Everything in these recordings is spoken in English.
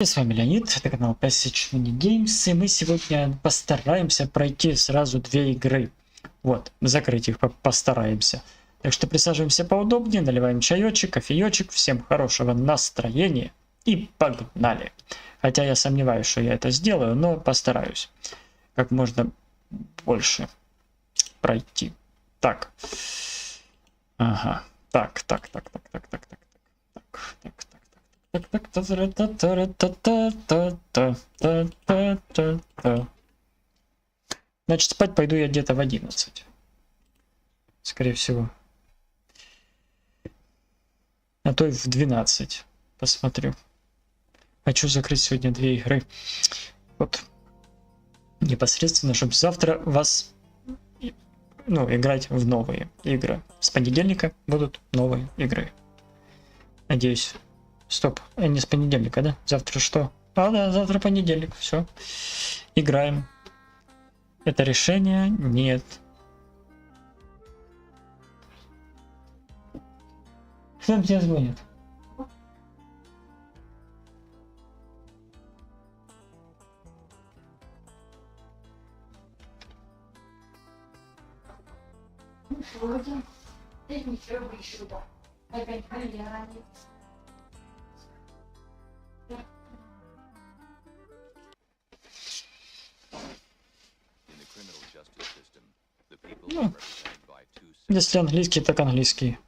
С вами Леонид, это канал Passion Games, и мы сегодня постараемся пройти сразу две игры. Вот, закрыть их постараемся. Так что присаживаемся поудобнее, наливаем чаечек, кофеечек, всем хорошего настроения и погнали. Хотя я сомневаюсь, что я это сделаю, но постараюсь как можно больше пройти. Так. Ага. Так. Значит, спать пойду я где-то в 11. Скорее всего. А то и в 12. Посмотрю. Хочу закрыть сегодня две игры. Вот. Непосредственно, чтобы завтра вас... играть в новые игры. С понедельника будут новые игры. Надеюсь. Стоп, не с понедельника, да? Завтра что? А, да, завтра понедельник, все. Играем. Это решение? Нет. Кто тебе звонит? Ну, если английский, так английский.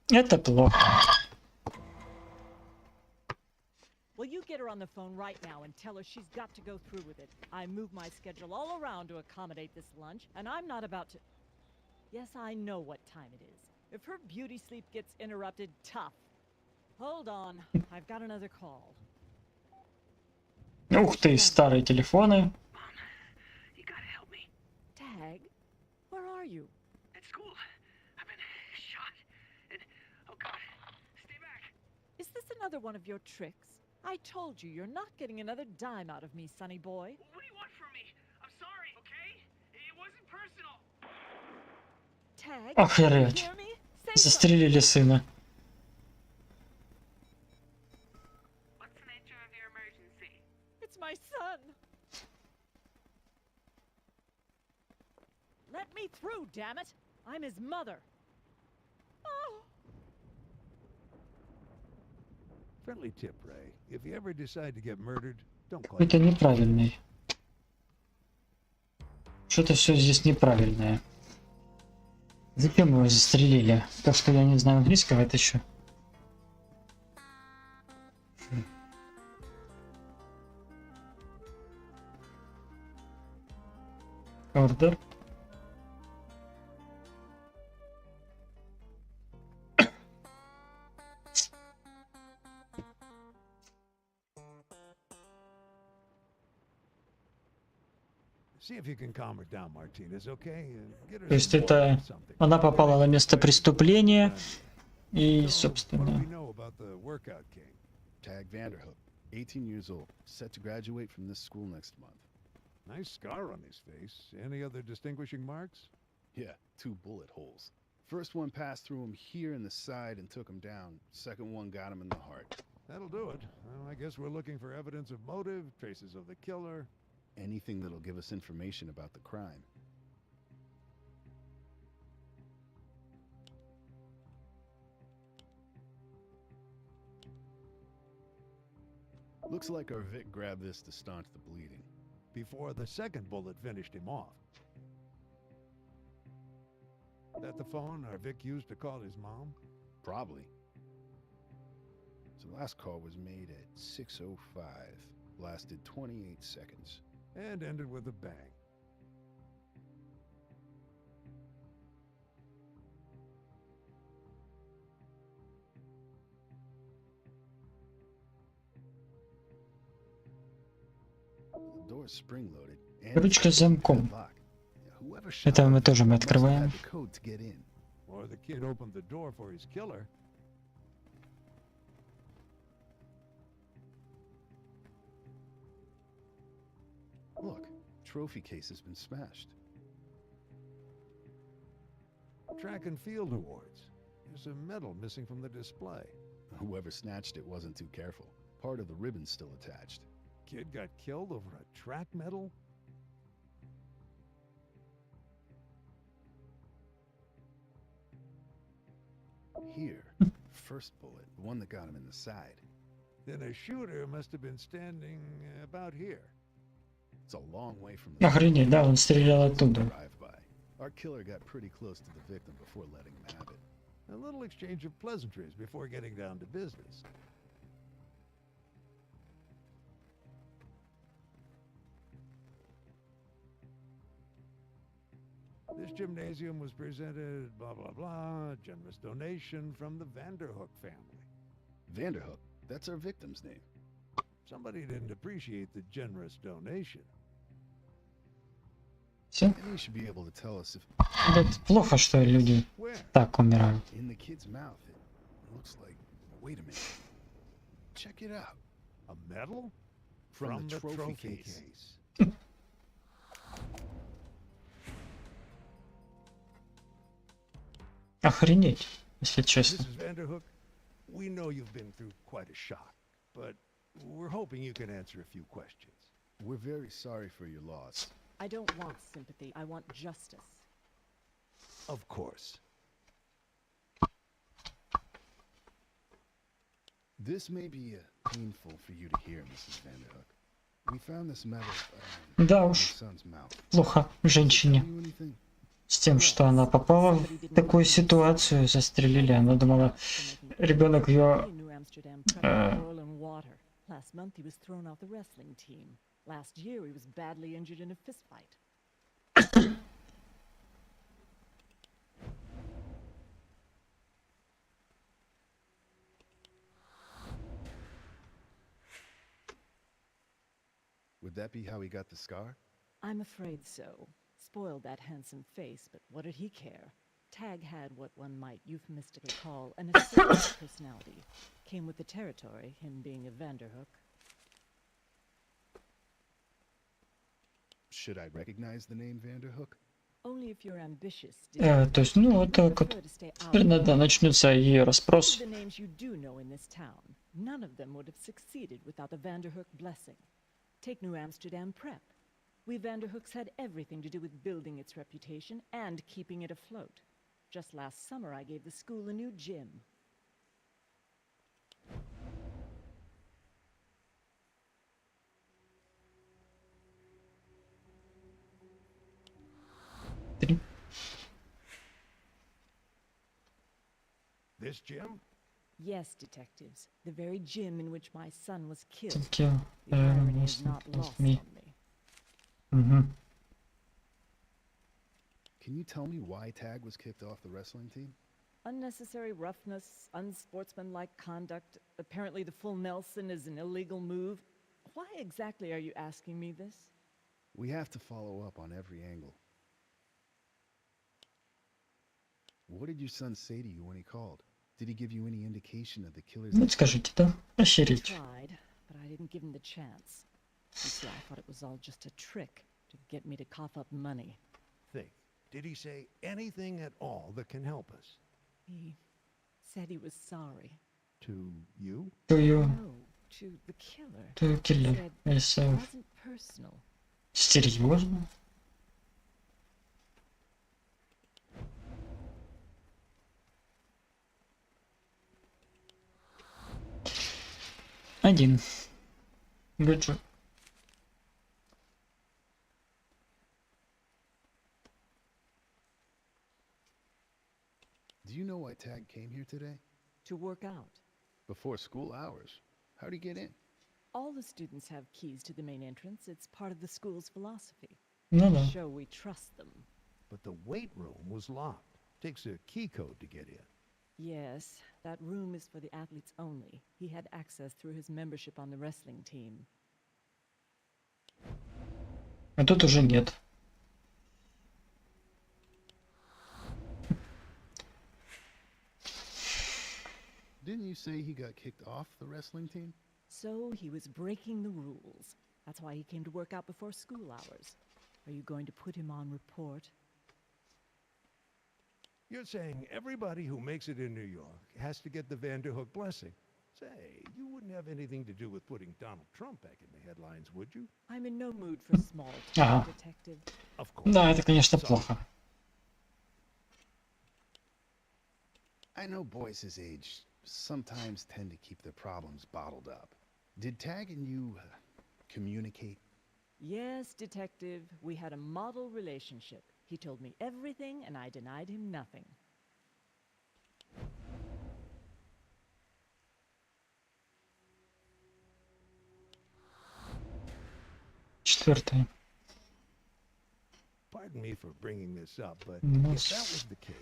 Это плохо. Well, you get her on the phone right now and tell her she's got to go through with it. I move my schedule all around to accommodate this lunch, and I'm not about to... Yes, I know what time it is. If her beauty sleep gets interrupted, tough. Hold on, I've got another call. Ух ты, старые телефоны. Tag, where are you? At school. I've been shot. And oh god. Stay back. Is this another one of your tricks? I told you, you're not getting another dime out of me, sonny boy. What do you want from me? I'm sorry, okay? It wasn't personal. Tag, Охереть. you hear me? Say Застрелили сына. What's the nature of your emergency? It's my son. Let me through, damn it! I'm his mother. Oh. Friendly tip, Ray. If you ever decide to get murdered, don't claim. Это неправильный. Что-то все здесь неправильное. Зачем его застрелили? То, что я не знаю английского, это еще. Ордер. See if you can calm her down, Martinez, okay? Get her То есть some water это or something. она попала на место преступления и, So, what do собственно, we know about the workout king? Tag Vanderhook, 18 years old, set to graduate from this school next month. Nice scar on his face. Any other distinguishing marks? Yeah, 2 bullet holes. First one passed through him here in the side and took him down. Second one got him in the heart. That'll do it. Well, I guess we're looking for evidence of motive, traces of the killer. Anything that'll give us information about the crime. Looks like our Vic grabbed this to staunch the bleeding. Before the second bullet finished him off. That the phone our Vic used to call his mom? Probably. So the last call was made at 6:05, lasted 28 seconds. And ended with a bang. The door's spring-loaded. and ручка с замком. Whoever shot Это мы him тоже мы must have открываем. had the code to get in. Or the kid opened the door for his killer. Look, trophy case has been smashed. Track and field awards. There's a medal missing from the display. Whoever snatched it wasn't too careful. Part of the ribbon's still attached. Kid got killed over a track medal? Here. First bullet. The one that got him in the side. Then a shooter must have been standing about here. It's a long way from the Охренеть, да, он стрелял оттуда. drive-by. Our killer got pretty close to the victim before letting him have it. A little exchange of pleasantries before getting down to business. This gymnasium was presented, blah, blah, blah, generous donation from the Vanderhook family. Vanderhook. That's our victim's name. Somebody didn't appreciate the generous donation. Все. And he should be able to tell us if Это плохо, что люди Where? так умирают. in the kid's mouth it looks like. Wait a minute. Check it out. A medal? From the trophy case. Охренеть, если честно. Mrs. Vanderhook, we know you've been through quite a shock, but we're hoping you can answer a few questions. We're very sorry for your loss. I don't want sympathy. I want justice. Of course. This may be painful for you to hear, Mrs. Vanderhook. We found this medal Да in your уж, son's mouth. плохо женщине. Tell you anything? С тем, что она попала в такую ситуацию, застрелили. Она думала, ребенок ее... New Amsterdam prep oil and water. Last month he was thrown off the wrestling team. Last year he was badly injured in a fistfight. Would that be how he got the scar? I'm afraid so. Spoiled that handsome face, but what did he care? Tag had what one might euphemistically call an assertive personality. Came with the territory, him being a Vanderhook. Should I recognize the name Vanderhook? Only if you're ambitious. То есть, ну, вот так вот. Теперь надо начнется ее расспрос. The names you do know in this town, none of them would have succeeded without the Vanderhook blessing. Take New Amsterdam Prep. We Vanderhooks had everything to do with building its reputation and keeping it afloat. Just last summer, I gave the school a new gym. This gym? Yes, detectives. The very gym in which my son was killed. Таки, The irony is not lost on me. Угу. Can you tell me why Tag was kicked off the wrestling team? Unnecessary roughness, unsportsmanlike conduct. Apparently the full Nelson is an illegal move. Why exactly are you asking me this? We have to follow up on every angle. What did your son say to you when he called? Did he give you any indication of the killer's... Ну, скажите, да? I Охереть. tried, but I didn't give him the chance. You see, I thought it was all just a trick to get me to cough up money. Think. Did he say anything at all that can help us? He said he was sorry. To you? Тую, No, to the killer. тую киллер. Said Если... it wasn't personal. Серьезно? Один. Good job. Do you know why Tag came here today? To work out. Before school hours. How'd he get in? All the students have keys to the main entrance. It's part of the school's philosophy. Ну да. Show we trust them. But the weight room was locked. Takes a key code to get in. Yes, that room is for the athletes only. He had access through his membership on the wrestling team. А тут уже нет. Didn't you say he got kicked off the wrestling team? So he was breaking the rules. That's why he came to work out before school hours. Are you going to put him on report? You're saying everybody who makes it in New York has to get the Vanderhook blessing. Say, you wouldn't have anything to do with putting Donald Trump back in the headlines, would you? I'm in no mood for small Ага. talk, detective. Of course. Да, это, конечно, Sorry. плохо. I know boys his age sometimes tend to keep their problems bottled up. Did Tag and you communicate? Yes, detective. We had a model relationship. He told me everything, and I denied him nothing. Четвертый. Pardon me for bringing this up, but Ну, if that was the case,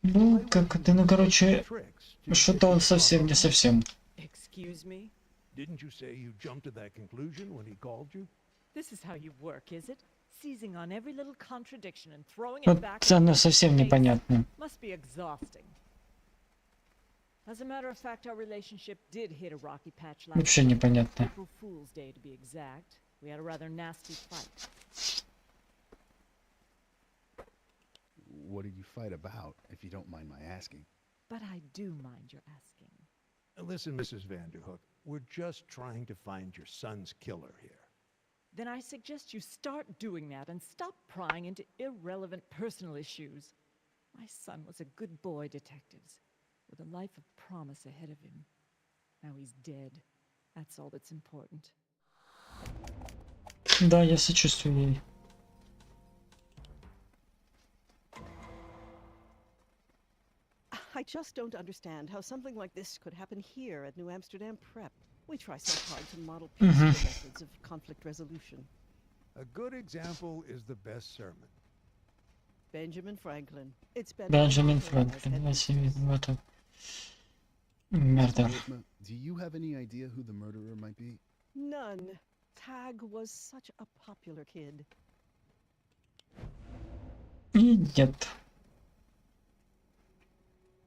ну, как это, ну, короче, tricks to что-то get он you совсем не caught up. совсем. Excuse me? Didn't you say you jumped to that conclusion when he called you? This is how you work, is it? Seizing on every little contradiction and throwing it Вот back at оно me совсем in the face непонятно. must be exhausting. As a matter of fact, our relationship did hit a rocky patch last Вообще month. непонятно. April Fool's Day, to be exact. We had a rather nasty fight. What did you fight about, if you don't mind my asking? But I do mind your asking. Listen, Mrs. Vanderhook, we're just trying to find your son's killer here. Then I suggest you start doing that and stop prying into irrelevant personal issues. My son was a good boy, detectives, with a life of promise ahead of him. Now he's dead. That's all that's important. Да, я сочувствую ей. I just don't understand how something like this could happen here at New Amsterdam Prep. We try so hard to model peaceful methods of conflict resolution. A good example is the best sermon. Benjamin Franklin. It's been Бенджамин recognized as Франклин. head Если mistress. видно, это Мердер. Irma, do you have any idea who the murderer might be? None. Tag was such a popular kid. И нет.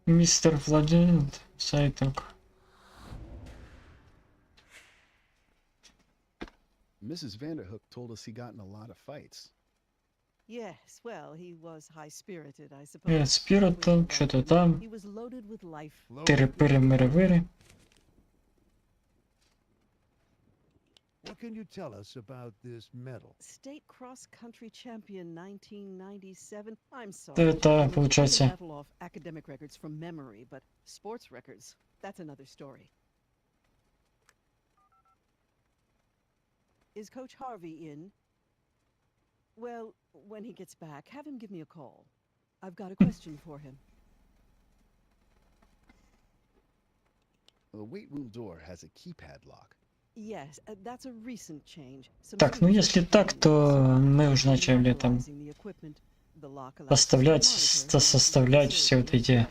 Мистер Владимир Сайток. Mrs. Vanderhook told us he got in a lot of fights. Yes, well, he was high-spirited, I suppose. Спиритом, что-то там. He was loaded with life. Тыры-пыры-мыры-выры. What can you tell us about this medal? State cross-country champion 1997. I'm sorry. Это, I was получается- trying to rattle off academic records from memory, but sports records, that's another story. Is Coach Harvey in? Well, when he gets back, have him give me a call. I've got a question for him. The weight room door has a keypad lock. Yes, that's a recent change. Some Так, ну tweaks если have так, been то made. мы уже начали там Monopolizing the equipment. The lock allows поставлять, us to monitor составлять все вот эти.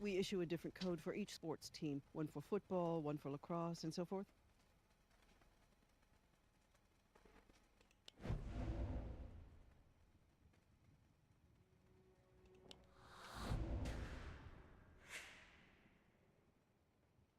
We issue a different code for each sports team, one for football, one for lacrosse, and so forth.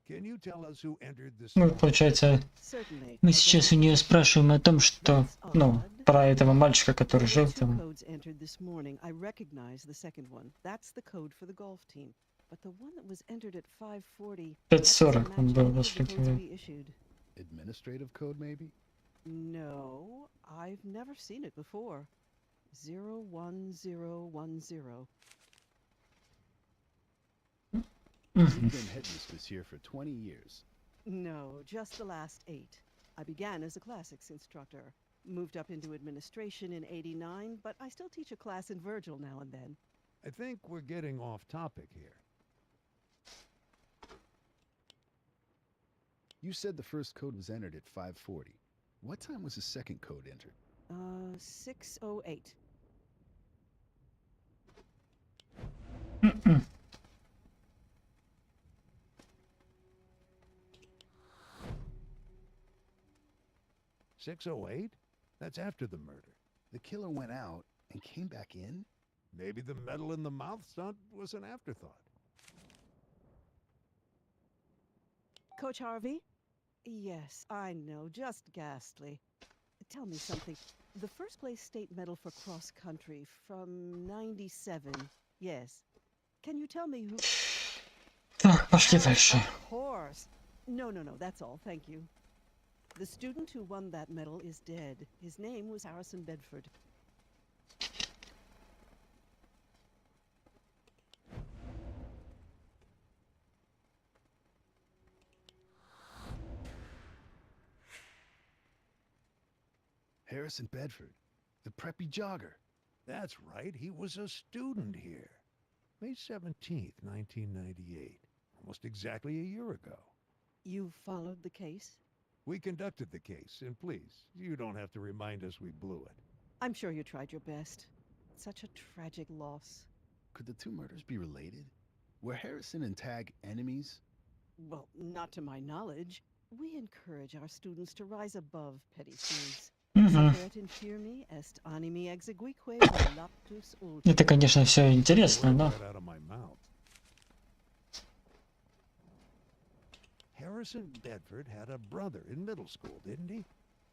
Can you tell us who entered the Ну, store? получается, Certainly. мы сейчас у нее спрашиваем о том, что, ну, про этого мальчика, который жил Two там. codes entered this morning. I recognize the second one. That's the code for the golf team. But the one that was entered at 5:40. 5:40 он был возле тебя. Administrative code, maybe? No, I've never seen it before. 01010. You've been headmistress here for 20 years. No, just the last 8. I began as a classics instructor, moved up into administration in '89, but I still teach a class in Virgil now and then. I think we're getting off topic here. You said the first code was entered at 5:40. What time was the second code entered? 6:08. М-м. $6:08? That's after the murder. The killer went out and came back in? Maybe the metal in the mouth stunt was an afterthought. Coach Harvey? Yes, I know, just ghastly. Tell me something. The first place state medal for cross country from '97. Yes. Can you tell me who? Так, пошли дальше. Of course. No, that's all. Thank you. The student who won that medal is dead. His name was Harrison Bedford. Harrison Bedford, the preppy jogger. That's right, he was a student here. May 17th, 1998. Almost exactly a year ago. You followed the case? We conducted the case, and please, you don't have to remind us we blew it. I'm sure you tried your best. Such a tragic loss. Could the two murders be related? Were Harrison and Tag enemies? Well, not to my knowledge. We encourage our students to rise above petty feuds. Saperet infirmi est animi exeguique voluptas ultra. Это, конечно, все интересно, но... Right out of my mouth. Harrison Bedford had a brother in middle school, didn't he?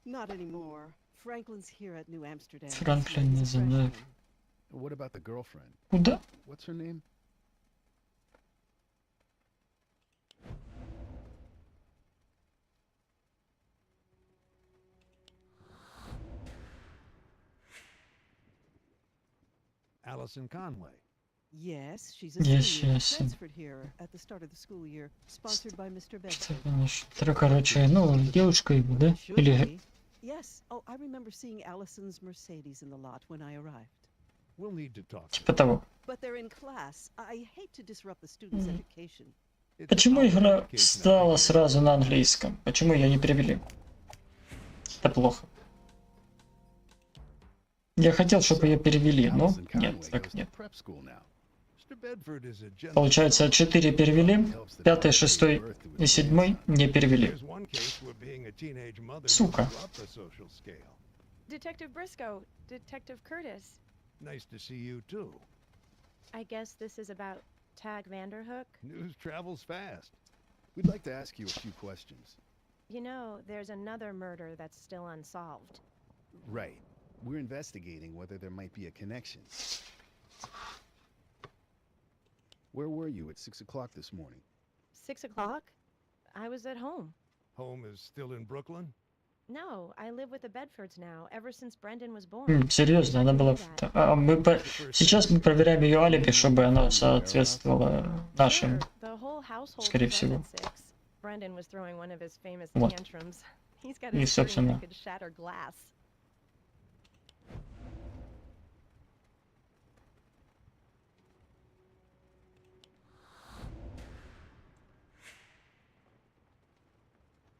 Not anymore. Franklin's here at New Amsterdam. Франклин не знаю. What about the girlfriend? Куда? What's her name? Allison Conway. Yes, she's a Yes, senior. yes. Transferred here at the start of the school year, sponsored by Mr. Bedford. Короче, ну, девушка его, да? Should Или... be. Yes. Oh, I remember seeing Allison's Mercedes in the lot when I arrived. We'll need to talk. Типа того. But they're in class. I hate to disrupt the students' education. It's Почему a игра complicated стала case. сразу на английском? Почему ее не перевели? Это плохо. Я хотел, чтобы ее перевели, но Allison нет, Conway так goes to нет. prep school now. Mr. Bedford is a gentleman. Получается, 4 перевели, 5, 6 и 7 не перевели. There's one case where being a teenage mother Сука. moves up the social scale. Detective Briscoe, Detective Curtis. Nice to see you too. I guess this is about Tag Vanderhook. News travels fast. We'd like to ask you a few questions. You know, there's another murder that's still unsolved. Right. We're investigating whether there might be a connection. Where were you at 6 o'clock this morning? 6 o'clock? I was at home. Home is still in Brooklyn? No, I live with the Bedfords now, ever since Brendan was born. Серьезно, она была... Сейчас мы проверяем ее алиби, чтобы оно соответствовало нашим. Sure, the whole household Скорее was up всего. at 6. Brendan was throwing one of his famous Вот. tantrums. He's got И, a scream собственно. that could shatter glass.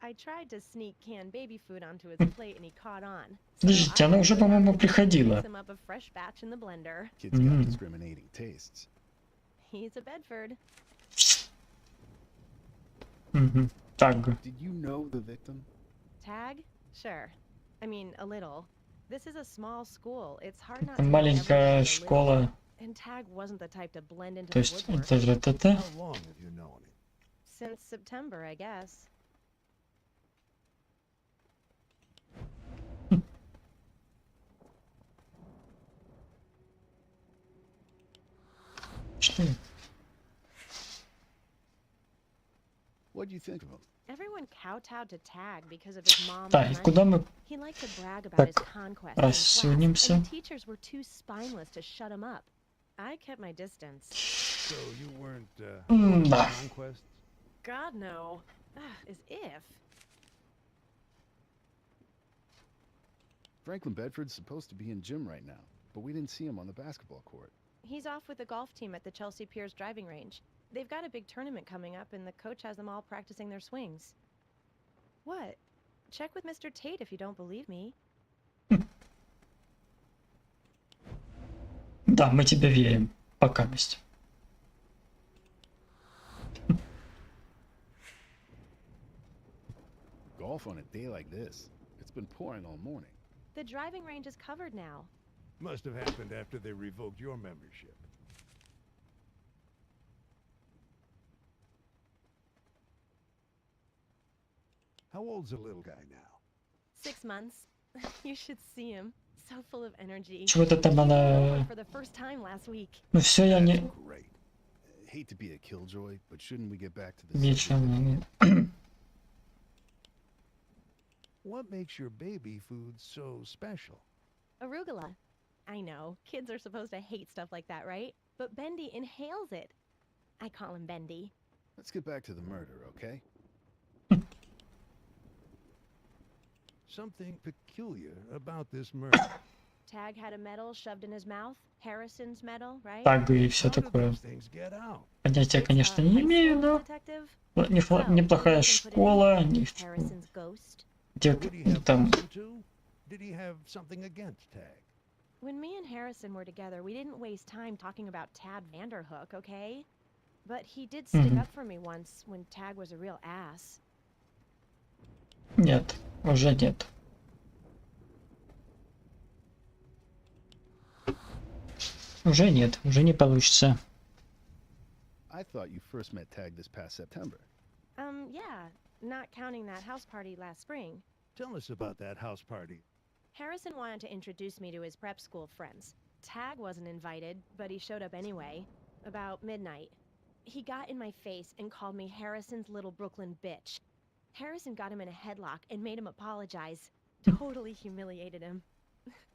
I tried to sneak canned baby food onto his plate and he caught on. So Подождите, I она уже, went по-моему, out and приходила. mixed him up a fresh batch in the blender. Kid's got discriminating tastes. He's a Bedford. Мгм. Так. Did you know the victim? Tag? Sure. I mean, a little. This is a small school. It's hard not to know Маленькая everyone in the школа. living. And Tag wasn't the type to blend into То the есть, woodwork. та-та-та-та. How long have you known him? Since September, I guess. Что? What do you think of him? Everyone kowtowed to Tag because of his mom's Так, и money. куда мы He liked to brag about his Так, conquests in class, рассунемся? and the teachers were too spineless to shut him up. I kept my distance. So you weren't, Да. conquests? God, no. As if. Franklin Bedford's supposed to be in gym right now, but we didn't see him on the basketball court. He's off with the golf team at the Chelsea Piers driving range. They've got a big tournament coming up, and the coach has them all practicing their swings. What? Check with Mr. Tate if you don't believe me. Да, мы тебе верим. Пока, месть. Golf on a day like this. It's been pouring all morning. The driving range is covered now. Must have happened after they revoked your membership. How old's the little guy now? 6 months. You should see him. So full of energy. Чего-то там He она... for the first time last week. Ну все, я не... Great. Hate to be a killjoy, but shouldn't we get back to the Вечером. What makes your baby food so special? Arugula. I know, kids are supposed to hate stuff like that, right? But Bendy inhales it. I call him Bendy. Let's get back to the murder, okay? Something peculiar about this murder. Tag had a medal shoved in his mouth. Harrison's medal, right? Тагы и все How did такое. those things get out? Понятия, конечно, не имею, но Detective? неплохая школа, Harrison's ghost. где Would he have там reason to? Did he have something against Tag? When me and Harrison were together, we didn't waste time talking about Tad Vanderhook, okay? But he did stick up for me once when Tag was a real ass. нет, уже нет. Уже нет, уже не получится. I thought you first met Tag this past September. Yeah, not counting that house party last spring. Tell us about that house party. Harrison wanted to introduce me to his prep school friends. Tag wasn't invited, but he showed up anyway. About midnight. He got in my face and called me Harrison's little Brooklyn bitch. Harrison got him in a headlock and made him apologize. Totally humiliated him.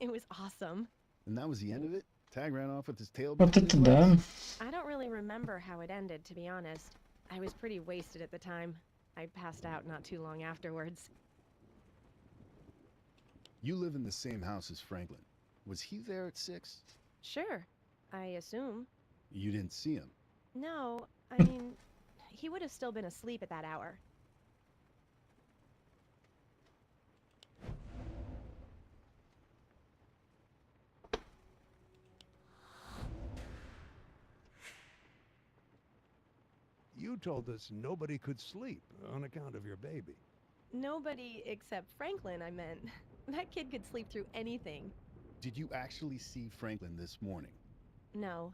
It was awesome. And that was the end of it? Tag ran off with his tail Вот between это his да. legs? I don't really remember how it ended, to be honest. I was pretty wasted at the time. I passed out not too long afterwards. You live in the same house as Franklin. Was he there at 6? Sure, I assume. You didn't see him. No, I mean, he would have still been asleep at that hour. You told us nobody could sleep on account of your baby. Nobody except Franklin, I meant. That kid could sleep through anything. Did you actually see Franklin this morning? No.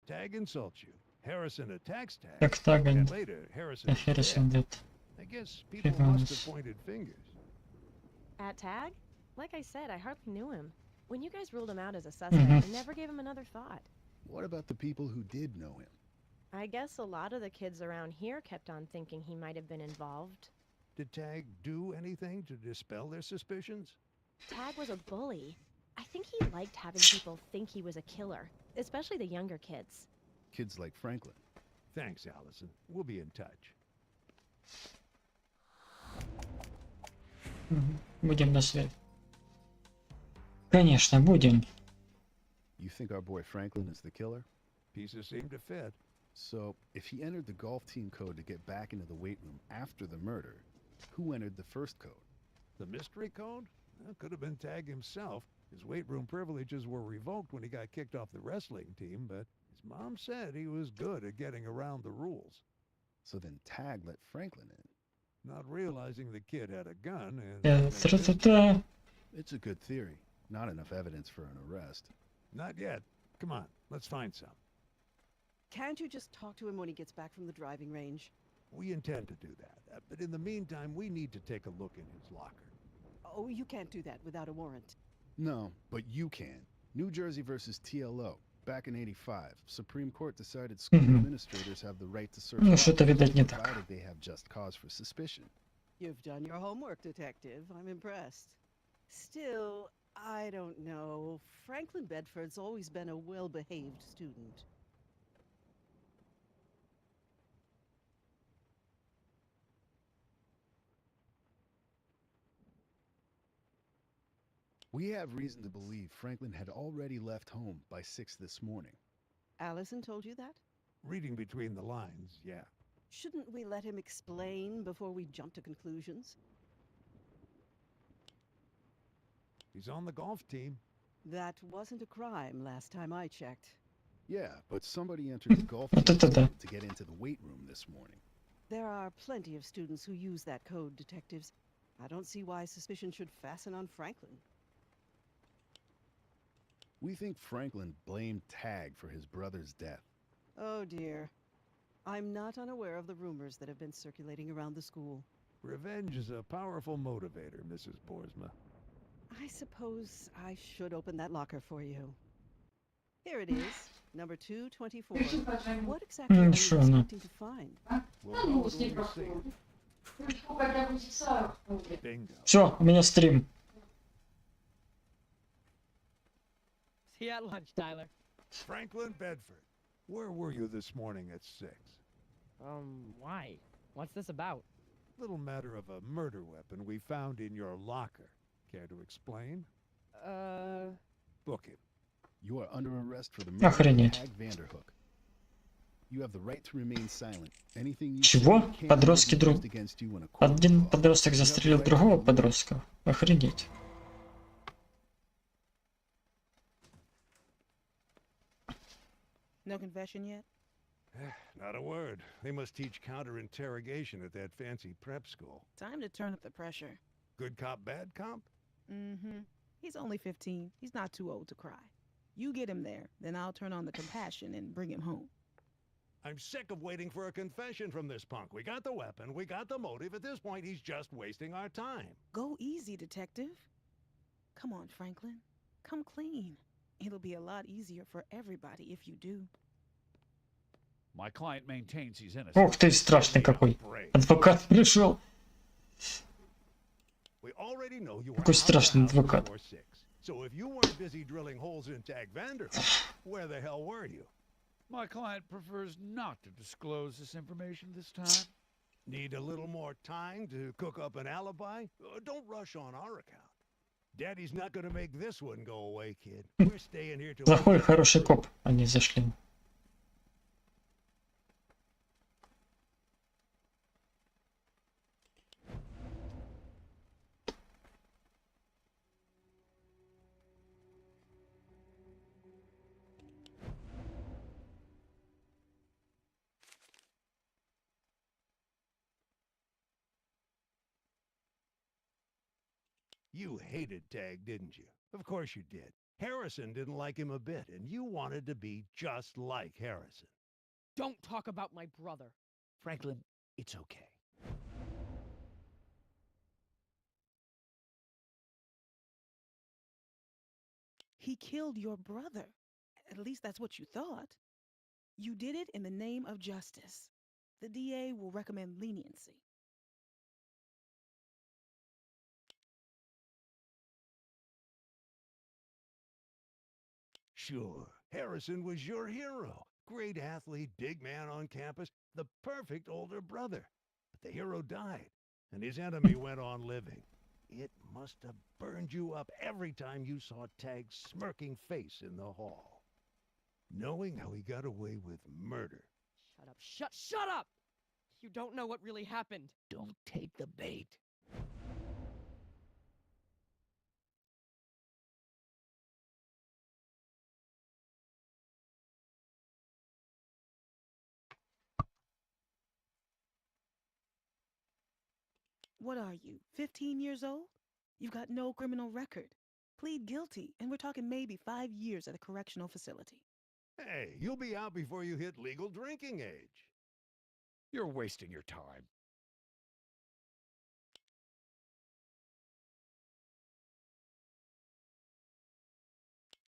Tag insults you. Harrison attacks Tag. Как Тага And later, Harrison is Харрисон dead. нет. I guess people Фиганс. must have pointed fingers. At Tag? Like I said, I hardly knew him. When you guys ruled him out as a suspect, I never gave him another thought. What about the people who did know him? I guess a lot of the kids around here kept on thinking he might have been involved. Did Tag do anything to dispel their suspicions? Tag was a bully. I think he liked having people think he was a killer, especially the younger kids. Kids like Franklin. Thanks, Allison. We'll be in touch. Будем на связи. Конечно, будем. You think our boy Franklin is the killer? Pieces seem to fit. So, if he entered the golf team code to get back into the weight room after the murder, who entered the first code? The mystery code? Well, could have been Tag himself. His weight room privileges were revoked when he got kicked off the wrestling team, but his mom said he was good at getting around the rules. So then Tag let Franklin in. Not realizing the kid had a gun and... Тра-та-та. It's a good theory. Not enough evidence for an arrest. Not yet. Come on, let's find some. Can't you just talk to him when he gets back from the driving range? We intend to do that, but in the meantime, we need to take a look in his locker. Oh, you can't do that without a warrant. No, but you can. New Jersey versus TLO. Back in '85, Supreme Court decided school administrators have the right to search Ну, что-то, видать, не lockers, так. provided they have just cause for suspicion. You've done your homework, detective. I'm impressed. Still, I don't know. Franklin Bedford's always been a well-behaved student. We have reason to believe Franklin had already left home by 6 this morning. Allison told you that? Reading between the lines, yeah. Shouldn't we let him explain before we jump to conclusions? He's on the golf team. That wasn't a crime last time I checked. Yeah, but somebody entered the golf team Да-да-да. code to get into the weight room this morning. There are plenty of students who use that code, detectives. I don't see why suspicion should fasten on Franklin. We think Franklin blamed Tag for his brother's death. Oh dear. I'm not unaware of the rumors that have been circulating around the school. Revenge is a powerful motivator, Mrs. Boersma. I suppose I should open that locker for you. Here it is, number 224. What exactly are you Шо она? expecting to find? Well, what do we see? Bingo. Все, у меня стрим. See you at lunch, Tyler. Franklin Bedford, where were you this morning at 6? Why? What's this about? Little matter of a murder weapon we found in your locker. Care to explain? Book it. You are under arrest for the murder of Охренеть. Tag Vanderhook. You have the right to remain silent. Anything you Чего? say can Подростки be друг... used against you in a court of Один law. подросток застрелил другого подростка. Охренеть. No confession yet? Not a word. They must teach counter-interrogation at that fancy prep school. Time to turn up the pressure. Good cop, bad cop? Mm-hmm. He's only 15. He's not too old to cry. You get him there, then I'll turn on the compassion and bring him home. I'm sick of waiting for a confession from this punk. We got the weapon, we got the motive. At this point, he's just wasting our time. Go easy, detective. Come on, Franklin. Come clean. It'll be a lot easier for everybody if you do. My client maintains he's innocent. Ух ты, страшный какой. Break. Адвокат пришел. We already know you were Какой out of the страшный house адвокат. before 6. So if you weren't busy drilling holes in Tag Vanderhook, where the hell were you? My client prefers not to disclose this information this time. Need a little more time to cook up an alibi? Don't rush on our account. Daddy's not gonna make this one go away, kid. We're staying here till... Плохой, хороший коп. Они зашли. You hated Tag, didn't you? Of course you did. Harrison didn't like him a bit, and you wanted to be just like Harrison. Don't talk about my brother. Franklin, it's okay. He killed your brother. At least that's what you thought. You did it in the name of justice. The DA will recommend leniency. Sure, Harrison was your hero. Great athlete, big man on campus, the perfect older brother. But the hero died, and his enemy went on living. It must have burned you up every time you saw Tag's smirking face in the hall. Knowing how he got away with murder. Shut up, shut up! You don't know what really happened. Don't take the bait. What are you, 15 years old? You've got no criminal record. Plead guilty, and we're talking maybe 5 years at a correctional facility. Hey, you'll be out before you hit legal drinking age. You're wasting your time.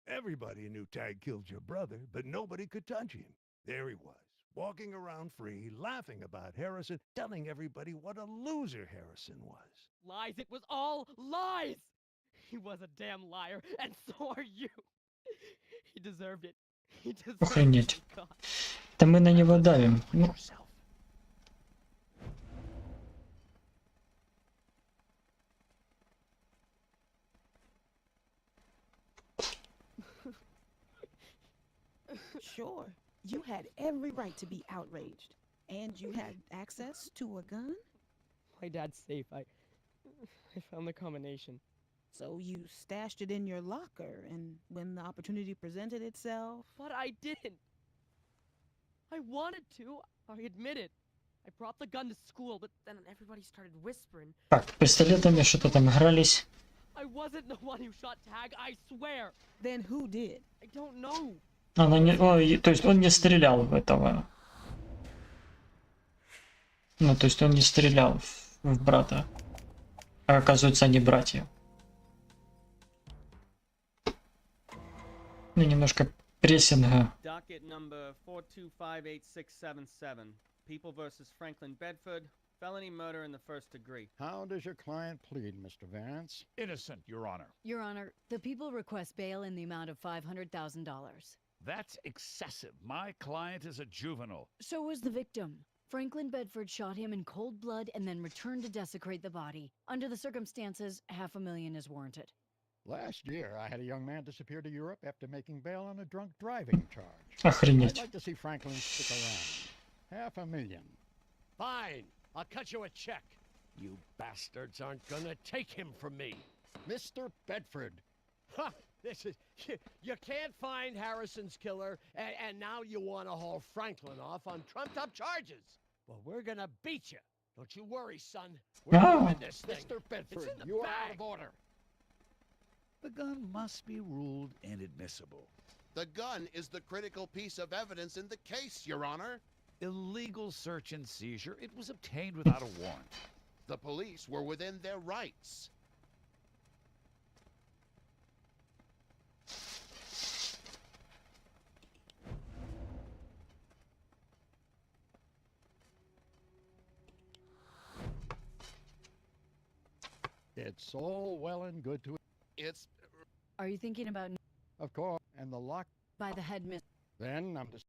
Everybody knew Tag killed your brother, but nobody could touch him. There he was, walking around free, laughing about Harrison, telling everybody what a loser Harrison was. Lies, it was all lies! He was a damn liar, and so are you. He deserved it. He deserved Охренеть. it. God. Да мы на него давим. Ну, Yourself. Sure, you had every right to be outraged. And you had access to a gun? My dad's safe. I found the combination. So you stashed it in your locker, and when the opportunity presented itself... But I didn't. I wanted to. I admit it. I brought the gun to school, but then everybody started whispering. так, пистолетами что-то там игрались. I wasn't the one who shot Tag, I swear. Then who did? I don't know. Она не... Ой, то есть он не стрелял в этого. Ну, то есть он не стрелял в брата. А оказывается, они братья. Ну, немножко прессинга. Docket number 4258677. People versus Franklin Bedford. Felony murder in the first degree. How does your client plead, Mr. Vance? Innocent, Your Honor. Your Honor, the people request bail in the amount of $500,000. That's excessive. My client is a juvenile. So was the victim. Franklin Bedford shot him in cold blood and then returned to desecrate the body. Under the circumstances, $500,000 is warranted. Last year, I had a young man disappear to Europe after making bail on a drunk driving charge. Охренеть. I'd like to see Franklin stick around. $500,000. Fine. I'll cut you a check. You bastards aren't gonna take him from me. Mr. Bedford. Ha! This is... You can't find Harrison's killer, and now you want to haul Franklin off on trumped-up charges. Well, we're gonna beat you. Don't you worry, son. We're doing this thing. Mr. Bedford, It's in the you are bag. out of order. The gun must be ruled inadmissible. The gun is the critical piece of evidence in the case, Your Honor. Illegal search and seizure. It was obtained without a warrant. The police were within their rights. It's all well and good to... It's... Are you thinking about Of course, and the lock... by the headmistress? Then I'm just...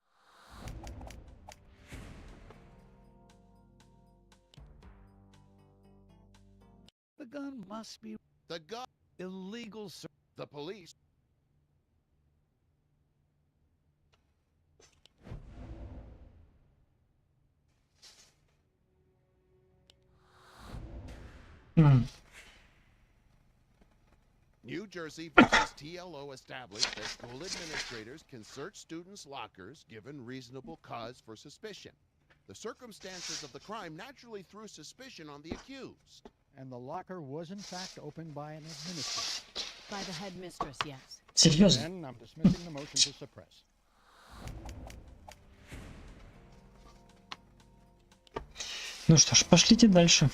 The gun must be The gun... illegal search. The police... New Jersey versus TLO established that school administrators can search students' lockers given reasonable cause for suspicion. The circumstances of the crime naturally threw suspicion on the accused. And the locker was in fact opened by an administrator. By the headmistress, yes. Серьезно? Then I'm dismissing the motion to suppress. Ну что ж, пошлите дальше.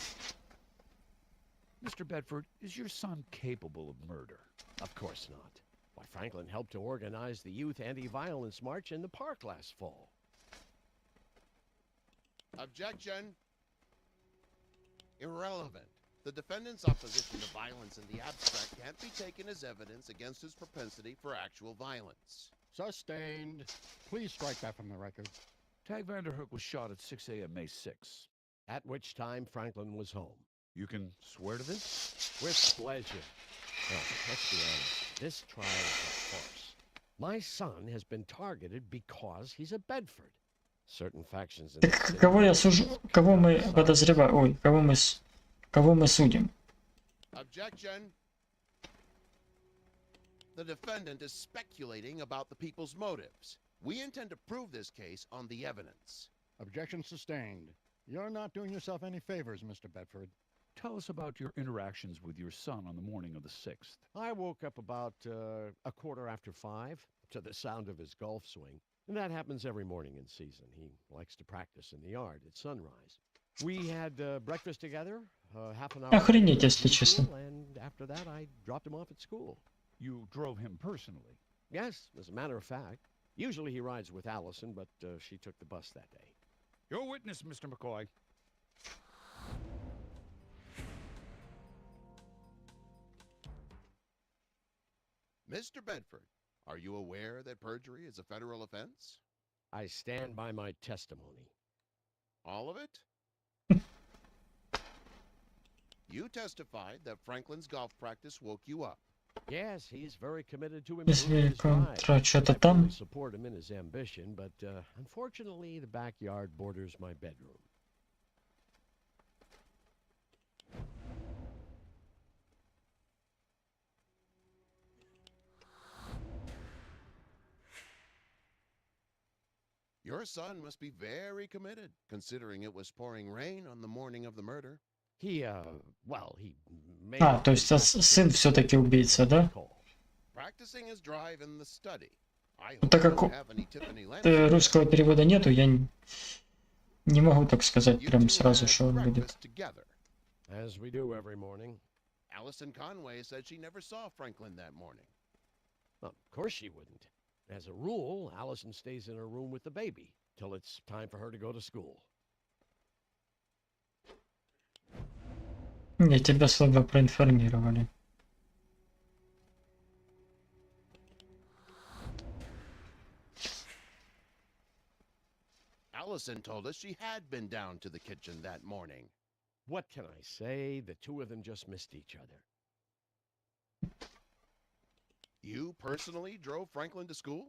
Mr. Bedford, is your son capable of murder? Of course not. Why, Franklin helped to organize the Youth Anti-Violence March in the park last fall. Objection. Irrelevant. The defendant's opposition to violence in the abstract can't be taken as evidence against his propensity for actual violence. Sustained. Please strike that from the record. Tag Vanderhook was shot at 6 a.m. May 6th. At which time Franklin was home. You can swear to this? With pleasure. Well, let's be honest. This trial is a farce. My son has been targeted because he's a Bedford. Certain factions in Так кого я сужу? Кого мы подозреваем? Ой, кого мы судим? Objection. The defendant is speculating about the people's motives. We intend to prove this case on the evidence. Objection sustained. You're not doing yourself any favors, Mr. Bedford. Tell us about your interactions with your son on the morning of the 6th. I woke up about a quarter after 5 to the sound of his golf swing. And that happens every morning in season. He likes to practice in the yard at sunrise. We had breakfast together, half an hour. Охренеть, если честно. And after that, I dropped him off at school. You drove him personally? Yes, as a matter of fact. Usually he rides with Allison, but she took the bus that day. Your witness, Mr. McCoy. Mr. Bedford, are you aware that perjury is a federal offense? I stand by my testimony. All of it? You testified that Franklin's golf practice woke you up. Yes, he's very committed to Если improving his drive. контра что-то I там. fully support him in his ambition, but unfortunately, the backyard borders my bedroom. Your son must be very committed, considering it was pouring rain on the morning of the murder. He, well, he may А, have то been есть practicing сын все-таки убийца, да? Practicing his drive in the study. I Ну, hope так you как don't have any Tiffany lamps. русского перевода нету, я не могу так сказать You прям two сразу, had что он будет. breakfast together. As we do every morning. Allison Conway said she never saw Franklin that morning. Well, of course she wouldn't. As a rule, Allison stays in her room with the baby till it's time for her to go to school. Не, тебя слабо проинформировали. Allison told us she had been down to the kitchen that morning. What can I say? The two of them just missed each other. You personally drove Franklin to school?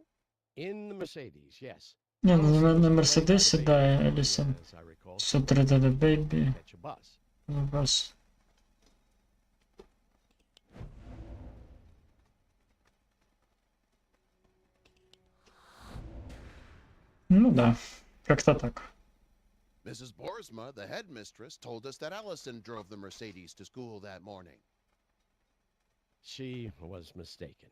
In the Mercedes, yes. Не, ну на Мерседесе, да, Элисон. С утра до Baby. Catch a bus. Бас. Ну да, как-то так. Mrs. Borsma, the headmistress, told us that Allison drove the Mercedes to school that morning. She was mistaken.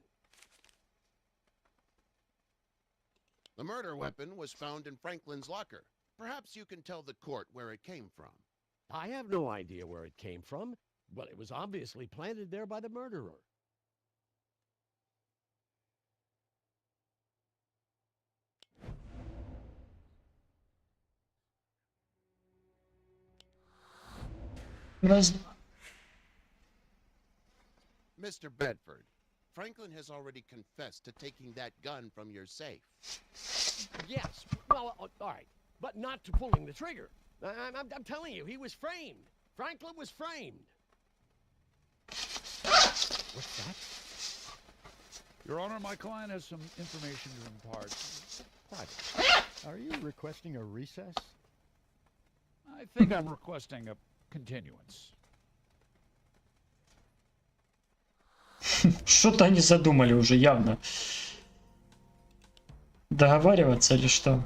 The murder weapon was found in Franklin's locker. Perhaps you can tell the court where it came from. I have no idea where it came from, but it was obviously planted there by the murderer. Mr. Bedford, Franklin has already confessed to taking that gun from your safe. Yes, well, all right, but not to pulling the trigger. I'm telling you, he was framed. Franklin was framed. What's that? Your Honor, my client has some information to impart. Private. Are you requesting a recess? I think I'm requesting a continuance. Что-то они задумали уже явно. Договариваться или что?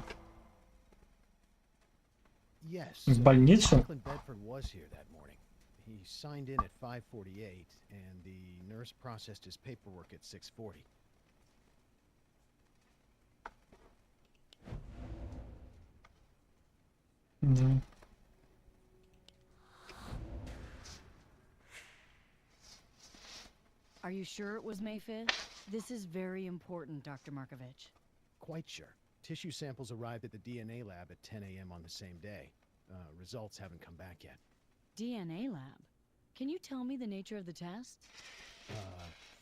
Yes. В больницу? Franklin Bedford was here that morning. He signed in at 5:48, and the nurse processed his paperwork at 6:40. Да. Are you sure it was May 5th? This is very important, Dr. Markovich. Quite sure. Tissue samples arrived at the DNA lab at 10 a.m. on the same day. Results haven't come back yet. DNA lab? Can you tell me the nature of the test?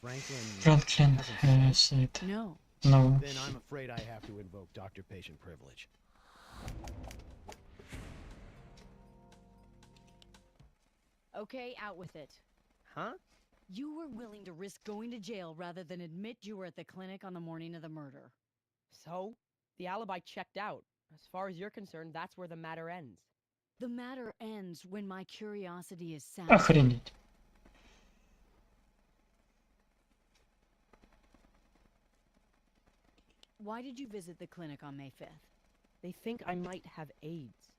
Franklin has it. No. No. Then I'm afraid I have to invoke doctor-patient privilege. Okay, out with it. Huh? You were willing to risk going to jail rather than admit you were at the clinic on the morning of the murder. So? The alibi checked out. As far as you're concerned, that's where the matter ends. The matter ends when my curiosity is satisfied. Охренеть. Why did you visit the clinic on May 5th? They think I might have AIDS.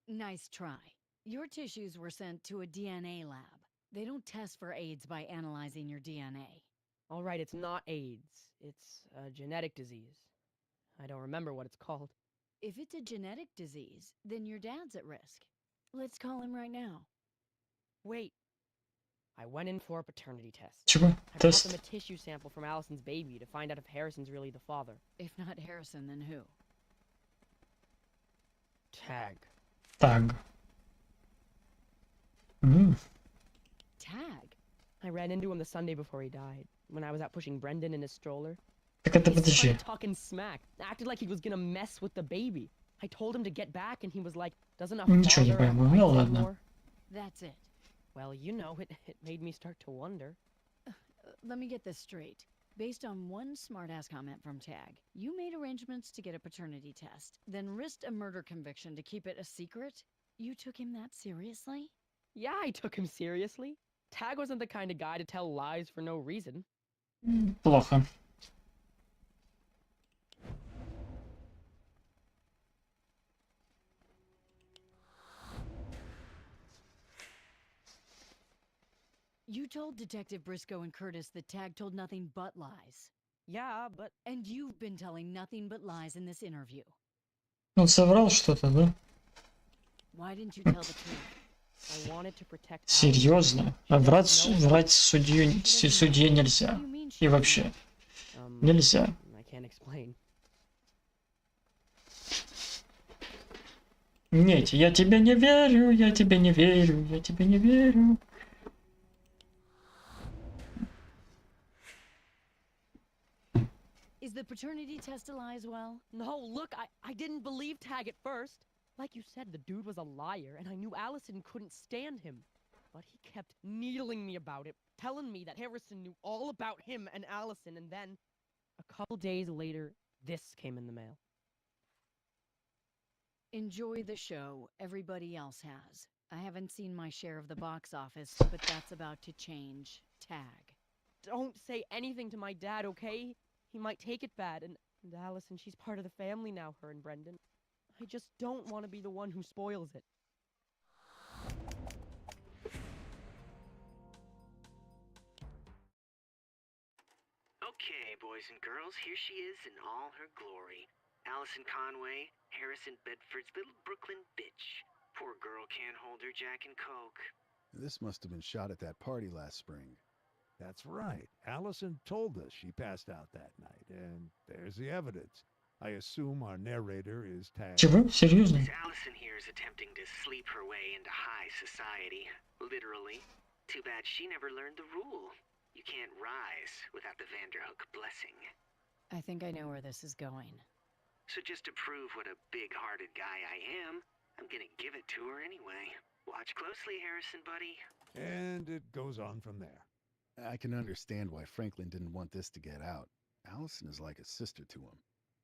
Nice try. Your tissues were sent to a DNA lab. They don't test for AIDS by analyzing your DNA. All right, it's not AIDS. It's a genetic disease. I don't remember what it's called. If it's a genetic disease, then your dad's at risk. Let's call him right now. Wait. I went in for a paternity test. Чего? I brought Тест? them a tissue sample from Allison's baby to find out if Harrison's really the father. If not Harrison, then who? Tag. Tag. Tag? I ran into him the Sunday before he died, when I was out pushing Brendan in his stroller. Так это He подожди. started talking smack, acted like he was gonna mess with the baby. I told him to get back, and he was like, doesn't a Ничего не father have пойму. rights Ну ладно. anymore? That's it. Well, you know, it made me start to wonder. Let me get this straight. Based on one smartass comment from Tag, you made arrangements to get a paternity test, then risked a murder conviction to keep it a secret? You took him that seriously? Yeah, I took him seriously. Tag wasn't the kind of guy to tell lies for no reason. Плохо. You told Detective Briscoe and Curtis that Tag told nothing but lies. Yeah, but... And you've been telling nothing but lies in this interview. Он соврал что-то, да? Why didn't you tell the truth? I wanted to protect... Серьезно? А врать судье нельзя. И вообще. Нельзя. I can't explain. Нет, я тебе не верю, я тебе не верю, я тебе не верю. Is the paternity test a lie as well? No, look, I didn't believe Tag at first. Like you said, the dude was a liar, and I knew Allison couldn't stand him. But he kept needling me about it, telling me that Harrison knew all about him and Allison, and then, a couple days later, this came in the mail. Enjoy the show. Everybody else has. I haven't seen my share of the box office, but that's about to change. Tag. Don't say anything to my dad, okay? He might take it bad, and Allison, she's part of the family now, her and Brendan. I just don't want to be the one who spoils it. Okay, boys and girls, here she is in all her glory. Allison Conway, Harrison Bedford's little Brooklyn bitch. Poor girl can't hold her Jack and Coke. This must have been shot at that party last spring. That's right. Allison told us she passed out that night, and there's the evidence. I assume our narrator is tagged. Чего? Серьезно? Allison here is attempting to sleep her way into high society. Literally. Too bad she never learned the rule. You can't rise without the Vanderhook blessing. I think I know where this is going. So just to prove what a big-hearted guy I am, I'm gonna give it to her anyway. Watch closely, Harrison, buddy. And it goes on from there. I can understand why Franklin didn't want this to get out. Allison is like a sister to him.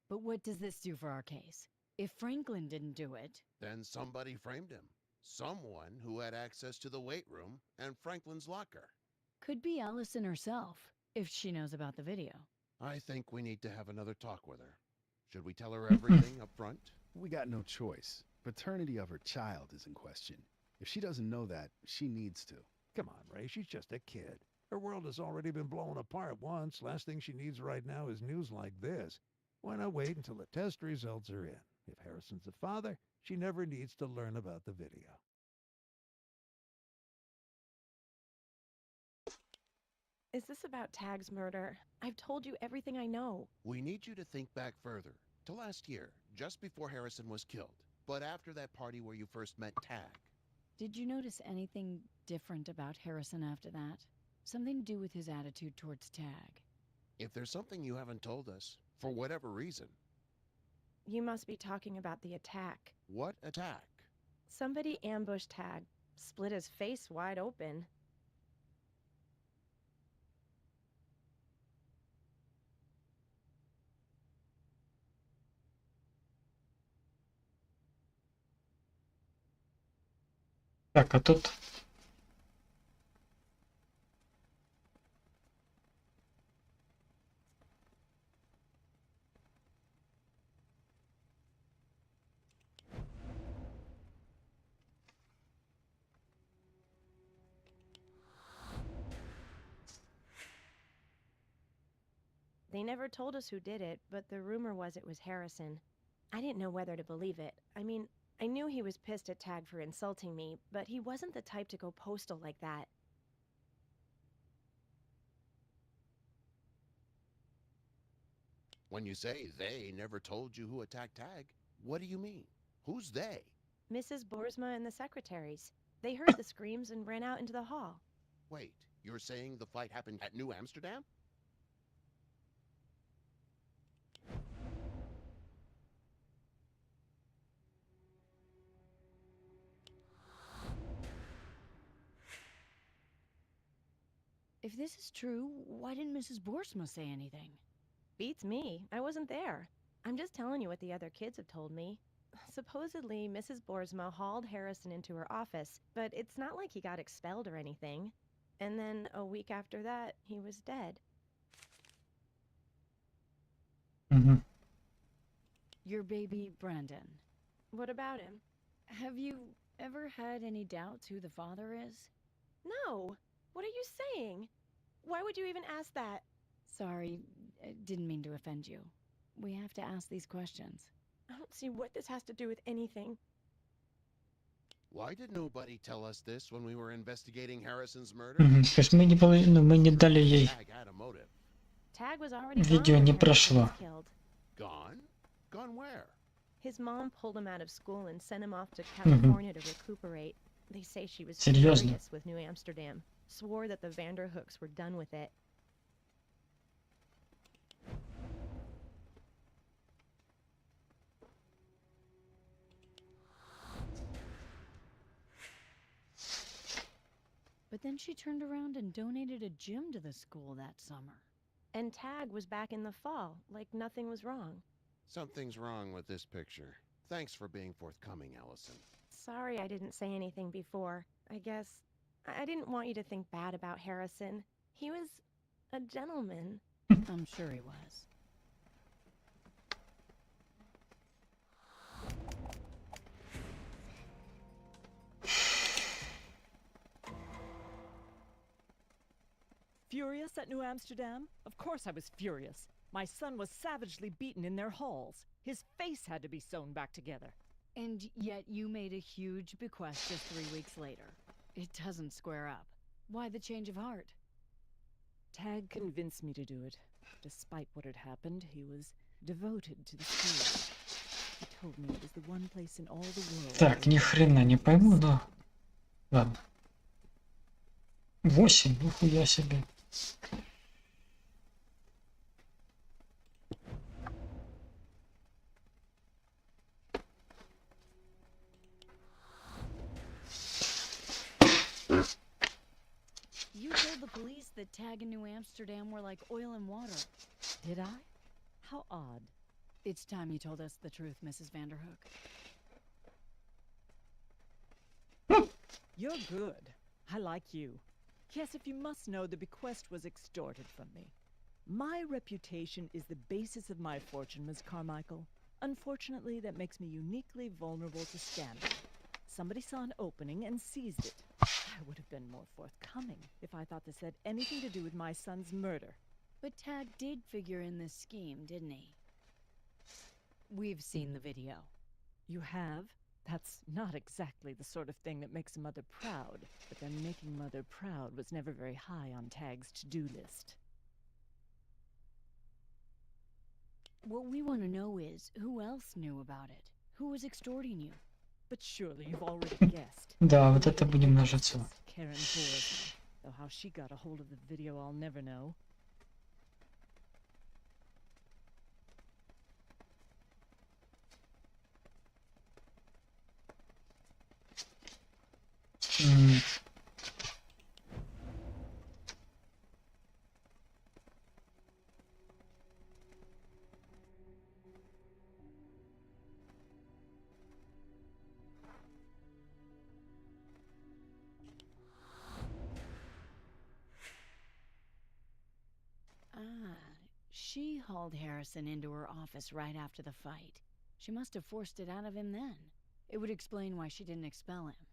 But what does this do for our case? If Franklin didn't do it... Then somebody framed him. Someone who had access to the weight room and Franklin's locker. Could be Allison herself, if she knows about the video. I think we need to have another talk with her. Should we tell her everything up front? We got no choice. Paternity of her child is in question. If she doesn't know that, she needs to. Come on, Ray, she's just a kid. Her world has already been blown apart once. Last thing she needs right now is news like this. Why not wait until the test results are in? If Harrison's the father, she never needs to learn about the video. Is this about Tag's murder? I've told you everything I know. We need you to think back further, to last year, just before Harrison was killed, but after that party where you first met Tag. Did you notice anything different about Harrison after that? Something to do with his attitude towards Tag? If there's something you haven't told us, for whatever reason. You must be talking about the attack. What attack? Somebody ambushed Tag, split his face wide open. Так, а тут... They never told us who did it, but the rumor was it was Harrison. I didn't know whether to believe it. I mean, I knew he was pissed at Tag for insulting me, but he wasn't the type to go postal like that. When you say they never told you who attacked Tag, what do you mean? Who's they? Mrs. Boersma and the secretaries. They heard the screams and ran out into the hall. Wait, you're saying the fight happened at New Amsterdam? If this is true, why didn't Mrs. Boersma say anything? Beats me. I wasn't there. I'm just telling you what the other kids have told me. Supposedly, Mrs. Boersma hauled Harrison into her office, but it's not like he got expelled or anything. And then a week after that, he was dead. Mm-hmm. Your baby, Brandon. What about him? Have you ever had any doubts who the father is? No. What are you saying? Why would you even ask that? Sorry, didn't mean to offend you. We have to ask these questions. I don't see what this has to do with anything. Why did nobody tell us this when we were investigating Harrison's murder? То есть мы не дали ей. Tag had a motive. Tag was already Видео gone не when Harrison прошло. was killed. Gone? Gone where? His mom pulled him out of school and sent him off to California to recuperate. They say she was Серьезно? furious with New Amsterdam. Swore that the Vanderhooks were done with it. But then she turned around and donated a gym to the school that summer. And Tag was back in the fall, like nothing was wrong. Something's wrong with this picture. Thanks for being forthcoming, Allison. Sorry I didn't say anything before. I guess I didn't want you to think bad about Harrison. He was a gentleman. I'm sure he was. Furious at New Amsterdam? Of course I was furious. My son was savagely beaten in their halls. His face had to be sewn back together. And yet you made a huge bequest just 3 weeks later. It doesn't square up. Why the change of heart? Tag convinced me to do it. Despite what had happened, he was devoted to the school. He told me it was the one place in all the world. Так, ни хрена не пойму, но... Ладно. 8, нихуя себе. You told the police that Tag and New Amsterdam were like oil and water. Did I? How odd. It's time you told us the truth, Mrs. Vanderhook. You're good. I like you. Yes, if you must know, the bequest was extorted from me. My reputation is the basis of my fortune, Miss Carmichael. Unfortunately, that makes me uniquely vulnerable to scandal. Somebody saw an opening and seized it. I would have been more forthcoming if I thought this had anything to do with my son's murder. But Tag did figure in this scheme, didn't he? We've seen the video. You have? That's not exactly the sort of thing that makes a mother proud. But then making mother proud was never very high on Tag's to-do list. What we want to know is, who else knew about it? Who was extorting you? But surely you've already guessed. Да, вот это будем на жицу. Karen Borsman. Though how she got a hold of the video, I'll never know. She hauled Harrison into her office right after the fight. She must have forced it out of him then. It would explain why she didn't expel him.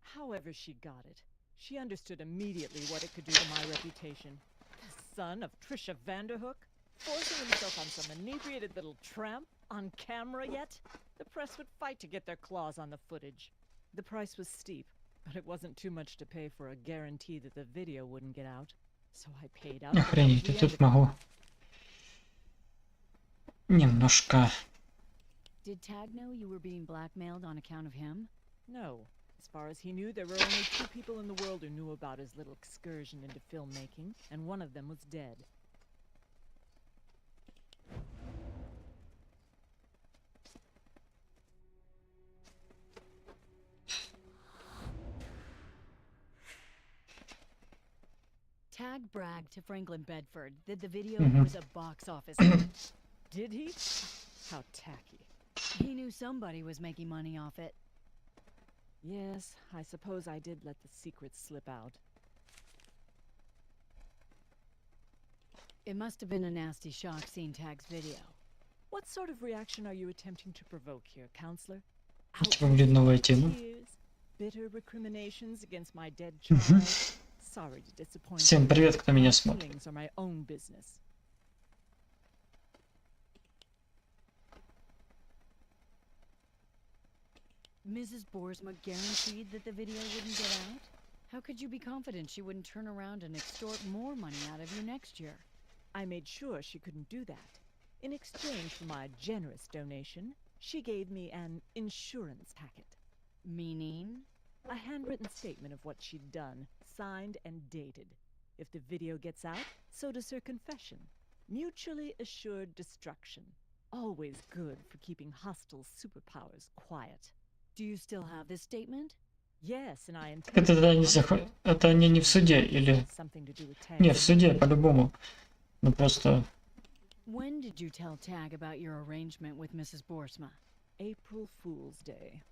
However she got it, she understood immediately what it could do to my reputation. The son of Trisha Vanderhook? Forcing himself on some inebriated little tramp? On camera yet? The press would fight to get their claws on the footage. The price was steep, but it wasn't too much to pay for a guarantee that the video wouldn't get out. So I paid out. Охренеть, я тут могу немножко. Did Tag know you were being blackmailed on account of him? No. As far as he knew, there were only 2 people in the world who knew about his little excursion into filmmaking, and one of them was dead. Tag bragged to Franklin Bedford that the video Mhm. was a box office hit. Did he? How tacky. He knew somebody was making money off it. Yes, I suppose I did let the secret slip out. It must have been a nasty shock seeing Tag's video. What sort of reaction are you attempting to provoke here, counselor? Выглядит новая тема. Tears, bitter recriminations against my dead child, Sorry to disappoint Всем you. привет, кто меня My смотрит. feelings are my own business. Mrs. Boersma guaranteed that the video wouldn't get out? How could you be confident she wouldn't turn around and extort more money out of you next year? I made sure she couldn't do that. In exchange for my generous donation, she gave me an insurance packet. Meaning? A handwritten statement of what she'd done, signed and dated. If the video gets out, so does her confession. Mutually assured destruction. Always good for keeping hostile superpowers quiet. Do you still have this statement? Yes, and I intend Это тогда не это они не в суде или... something to do with Не, в Tag's суде по-любому. Ну просто... When did you tell Tag about your arrangement with Mrs. Boersma? April Fool's Day.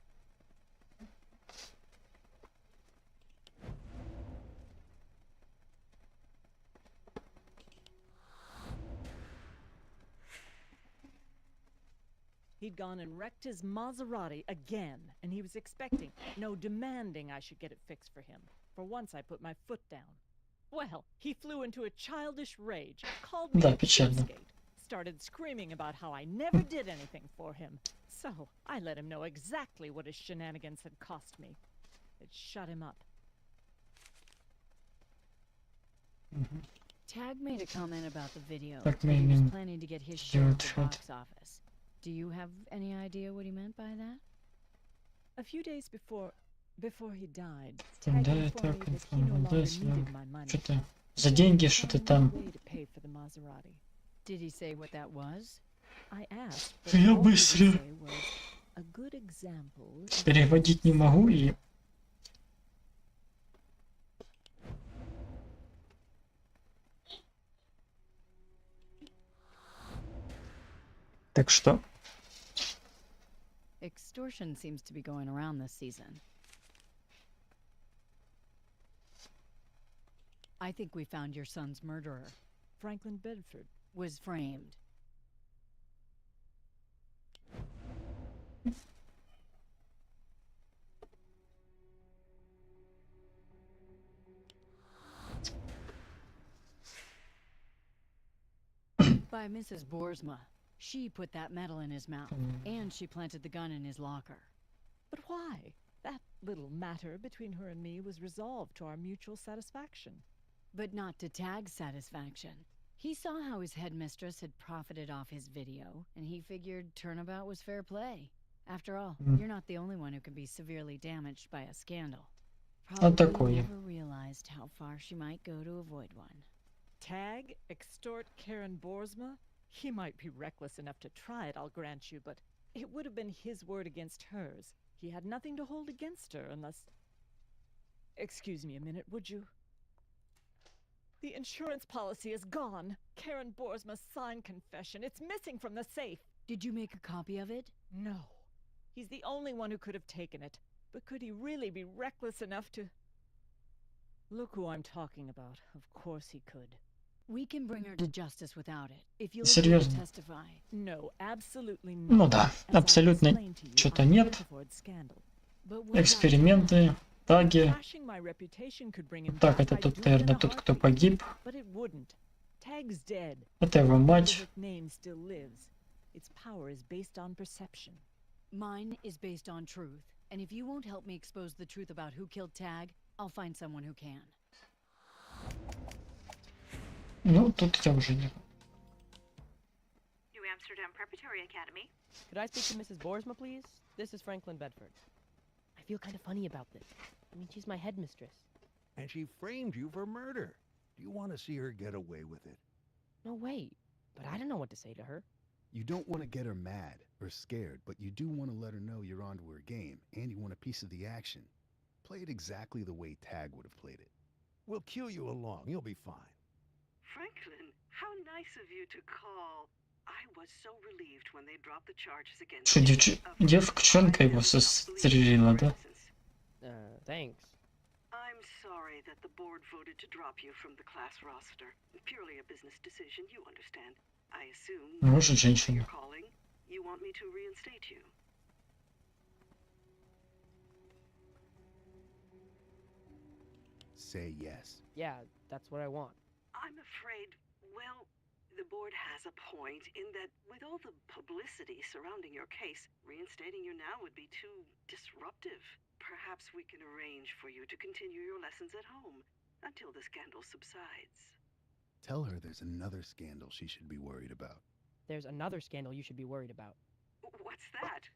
He'd gone and wrecked his Maserati again, and he was expecting, no, demanding I should get it fixed for him. For once I put my foot down. Well, he flew into a childish rage, called me Да, a печально. cheapskate, started screaming about how I never did anything for him. So, I let him know exactly what his shenanigans had cost me. It shut him up. Tag made a comment about the video. Так that мы he was имеем planning to get his share of the Brotherhood. box office. Do you have any idea what he meant by that? A few days before he died, Да, Tag я informed так me that he no информировал. Да, longer если needed my money. что-то за деньги, что-то там. Way to pay for the Maserati. Did he say what that was? I asked, but Я all he would быстро say was, a good example is переводить не могу и... Так что... Extortion seems to be going around this season. I think we found your son's murderer. Franklin Bedford. Was framed. By Mrs. Boersma. She put that metal in his mouth, and she planted the gun in his locker. But why? That little matter between her and me was resolved to our mutual satisfaction. But not to Tag's satisfaction. He saw how his headmistress had profited off his video, and he figured turnabout was fair play. After all, you're not the only one who can be severely damaged by a scandal. Probably такое. never realized how far she might go to avoid one. Tag? Extort Karen Boersma? He might be reckless enough to try it, I'll grant you, but it would have been his word against hers. He had nothing to hold against her unless... Excuse me a minute, would you? The insurance policy is gone. Karen Boersma's signed confession. It's missing from the safe. Did you make a copy of it? No. He's the only one who could have taken it. But could he really be reckless enough to... Look who I'm talking about. Of course he could. We can bring her to justice without it. If you'll Серьезно? testify. No, absolutely not. Ну да, абсолютно что-то нет. Эксперименты, таги. Так, это тут, наверное, тот, кто погиб. Это его мать. Its power is based on perception. Mine is based on truth. And if you won't help me expose the truth about who killed Tag, I'll find someone who can. Ну, тут я уже не... New Amsterdam Preparatory Academy. Could I speak to Mrs. Boersma, please? This is Franklin Bedford. I feel kind of funny about this. I mean, she's my headmistress. And she framed you for murder. Do you want to see her get away with it? No way. But I don't know what to say to her. You don't want to get her mad or scared, but you do want to let her know you're onto her game, and you want a piece of the action. Play it exactly the way Tag would have played it. We'll cue you along. You'll be fine. Franklin, how nice of you to call. I was so relieved when they dropped the charges against Что, девчонка его застрелила, да? Thanks. I'm sorry that the board voted to drop you from the class roster. Purely a business decision, you understand. I assume Может, женщина. you're calling. You want me to reinstate you. Say yes. Yeah, that's what I want. I'm afraid, well, the board has a point in that with all the publicity surrounding your case, reinstating you now would be too disruptive. Perhaps we can arrange for you to continue your lessons at home until the scandal subsides. Tell her there's another scandal she should be worried about. There's another scandal you should be worried about. What's that?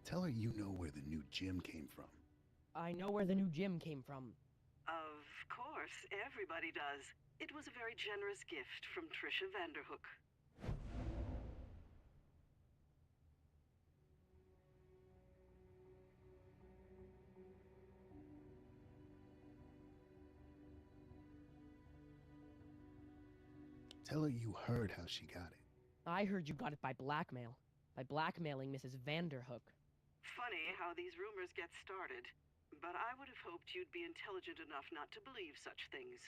Tell her you know where the new gym came from. I know where the new gym came from. Of course, everybody does. It was a very generous gift from Trisha Vanderhook. Tell her you heard how she got it. I heard you got it by blackmail. By blackmailing Mrs. Vanderhook. Funny how these rumors get started. But I would have hoped you'd be intelligent enough not to believe such things.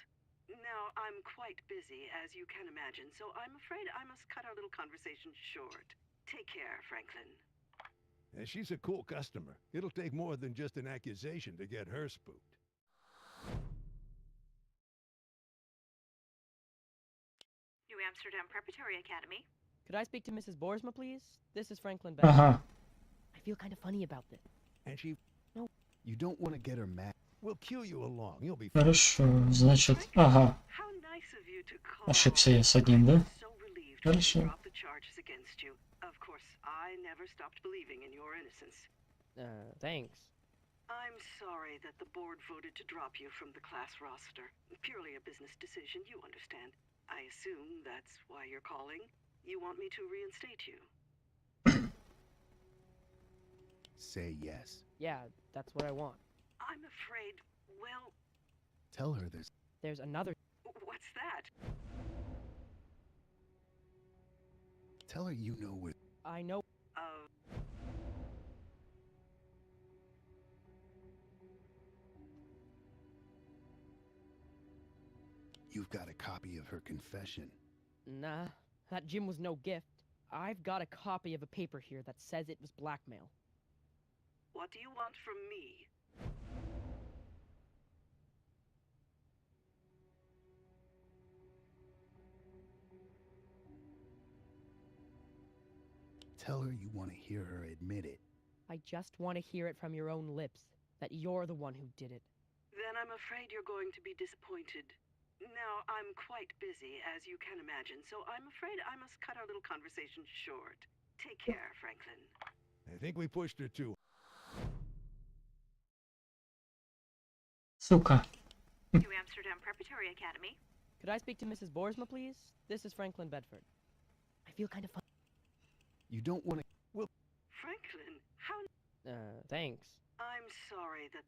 Now, I'm quite busy, as you can imagine, so I'm afraid I must cut our little conversation short. Take care, Franklin. And she's a cool customer. It'll take more than just an accusation to get her spooked. New Amsterdam Preparatory Academy. Could I speak to Mrs. Boersma, please? This is Franklin Bedford. I feel kind of funny about this. And she... No. You don't want to get her mad. We'll cue you along. You'll be fine. Хорошо, значит, ага. Ошибся я с одним, да? Хорошо. The charges against you. Of course, I never stopped believing in your innocence. Thanks. I'm sorry that the board voted to drop you from the class roster. Purely a business decision, you understand. I assume that's why you're calling. You want me to reinstate you? Say yes. Yeah, that's what I want. I'm afraid, well... Tell her there's another... What's that? Tell her you know where... I know... You've got a copy of her confession. Nah, that gym was no gift. I've got a copy of a paper here that says it was blackmail. What do you want from me? Tell her you want to hear her admit it. I just want to hear it from your own lips, that you're the one who did it. Then I'm afraid you're going to be disappointed. Now, I'm quite busy, as you can imagine, so I'm afraid I must cut our little conversation short. Take care, Franklin. I think we pushed her too. Сука. New Amsterdam Preparatory Academy. Could I speak to Mrs. Boersma, please? This is Franklin Bedford. I feel kind of fun. You don't want to... Well... Franklin, how... Thanks. I'm sorry that...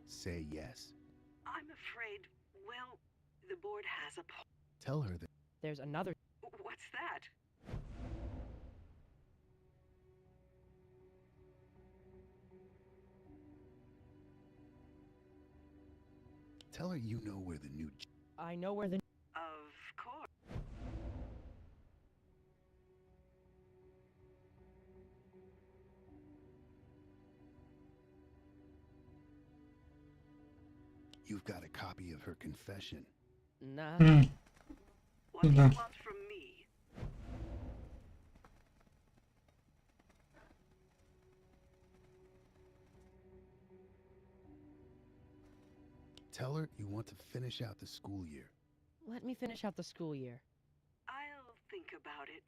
Say yes. I'm afraid, well, the board has a... Tell her that... There's another... What's that? Tell her you know where the new... I know where the... Of course. You've got a copy of her confession. Nah. What do you want from me? Tell her you want to finish out the school year. Let me finish out the school year. I'll think about it.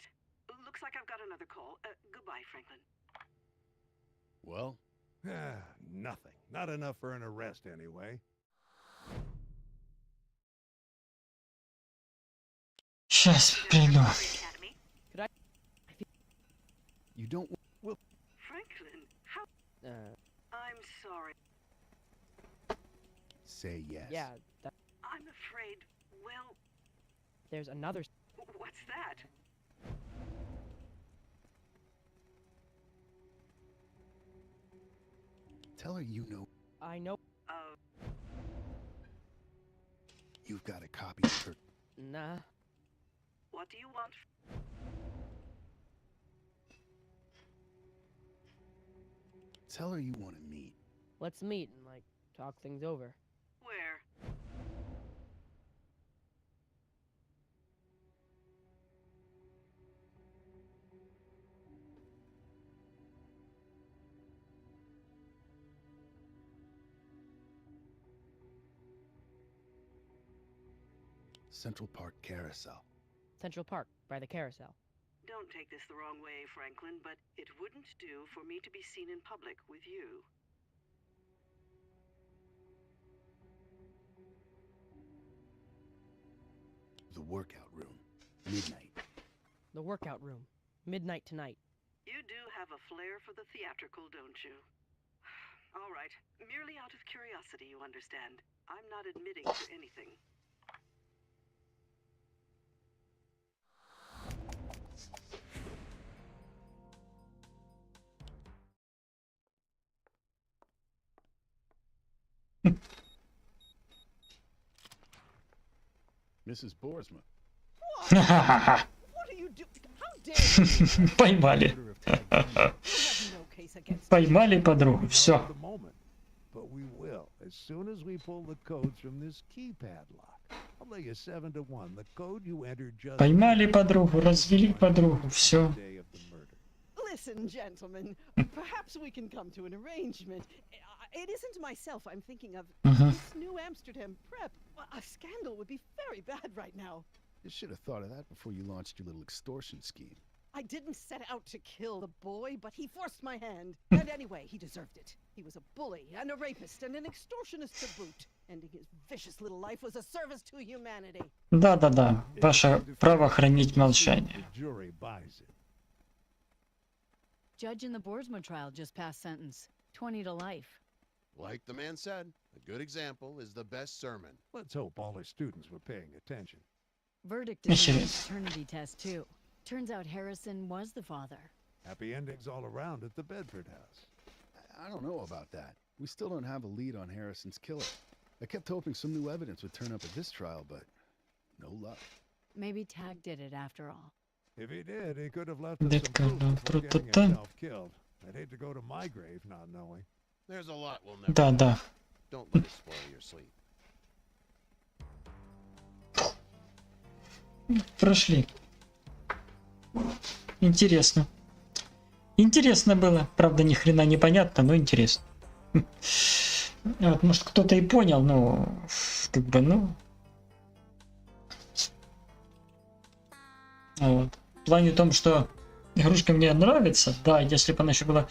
Looks like I've got another call. Goodbye, Franklin. Well? Nothing. Not enough for an arrest, anyway. Сейчас приду. Could I... You don't... Well... Franklin, how... I'm sorry. Say yes. Yeah, that... I'm afraid, well... There's another... What's that? Tell her you know I know. you've got a copy of her. Nah. What do you want? Tell her you want to meet. Let's meet and, like, talk things over. Where? Central Park Carousel. Central Park, by the carousel. Don't take this the wrong way, Franklin, but it wouldn't do for me to be seen in public with you. The workout room. Midnight. The workout room. Midnight tonight. You do have a flair for the theatrical, don't you? All right. Merely out of curiosity, you understand. I'm not admitting to anything. Mrs. Boersma. What are you doing? How dare you? Поймали. Поймали подругу. Все. But we will, as soon as we pull the codes from this keypad lock. I'll lay you 7 to 1. The code you entered just Поймали подругу, развели подругу. Все. Listen, gentlemen, perhaps we can come to an arrangement. It isn't myself I'm thinking of. This New Amsterdam prep. A scandal would be very bad right now. You should have thought of that before you launched your little extortion scheme. I didn't set out to kill the boy, but he forced my hand. And anyway, he deserved it. He was a bully and a rapist and an extortionist to boot. Ending his vicious little life was a service to humanity. Да-да-да. Ваше право хранить молчание. Judge in the Boersma trial just passed sentence. 20 to life. Like the man said, a good example is the best sermon. Let's hope all his students were paying attention. Verdict is on the paternity test, too. Turns out Harrison was the father. Happy endings all around at the Bedford house. I don't know about that. We still don't have a lead on Harrison's killer. I kept hoping some new evidence would turn up at this trial, but no luck. Maybe Tag did it after all. If he did, he could have left us some proof before getting himself killed. I'd hate to go to my grave not knowing. There's a lot we'll never Да, know. да. Don't let it spoil your sleep. Прошли. Интересно. Интересно было. Правда, ни хрена не понятно, но интересно. Вот, может, кто-то и понял, но как бы, ну. Вот. В плане том, что игрушка мне нравится, да, если бы она еще была.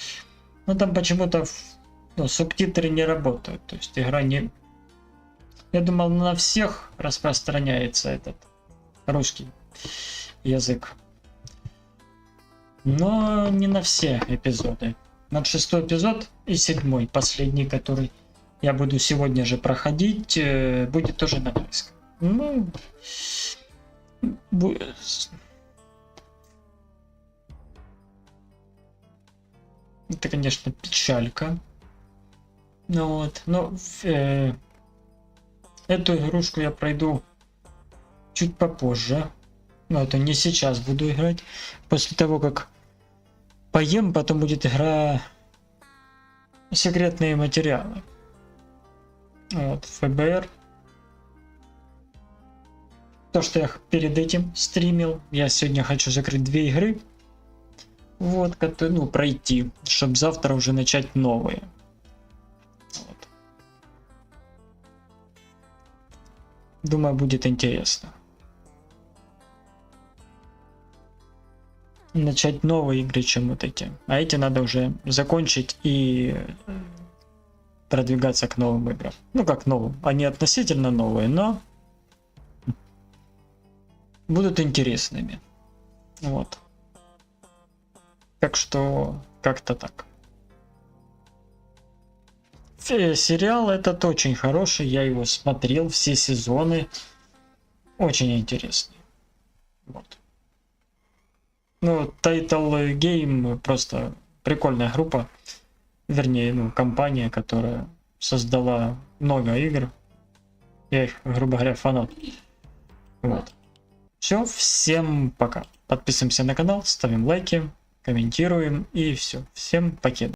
Но там почему-то субтитры не работают. То есть игра не. Я думал, на всех распространяется этот русский язык. Но не на все эпизоды. Вот 6-й эпизод и 7-й, последний, который я буду сегодня же проходить, будет тоже на английском. Ну, это, конечно, печалька. Ну вот, но эту игрушку я пройду чуть попозже. Но это не сейчас буду играть. После того, как поем, потом будет игра секретные материалы. Вот, ФБР. То, что я перед этим стримил. Я сегодня хочу закрыть 2 игры. Вот, которые, ну, пройти. Чтобы завтра уже начать новые. Вот. Думаю, будет интересно. Начать новые игры, чем вот эти. А эти надо уже закончить и продвигаться к новым играм. Ну как новым. Они относительно новые, но будут интересными. Вот. Так что как-то так. Сериал этот очень хороший. Я его смотрел, все сезоны. Очень интересный. Вот. Ну, Title Game просто прикольная группа. Вернее, ну, компания, которая создала много игр. Я их, грубо говоря, фанат. Вот. Все, всем пока. Подписываемся на канал, ставим лайки, комментируем и все. Всем покеда.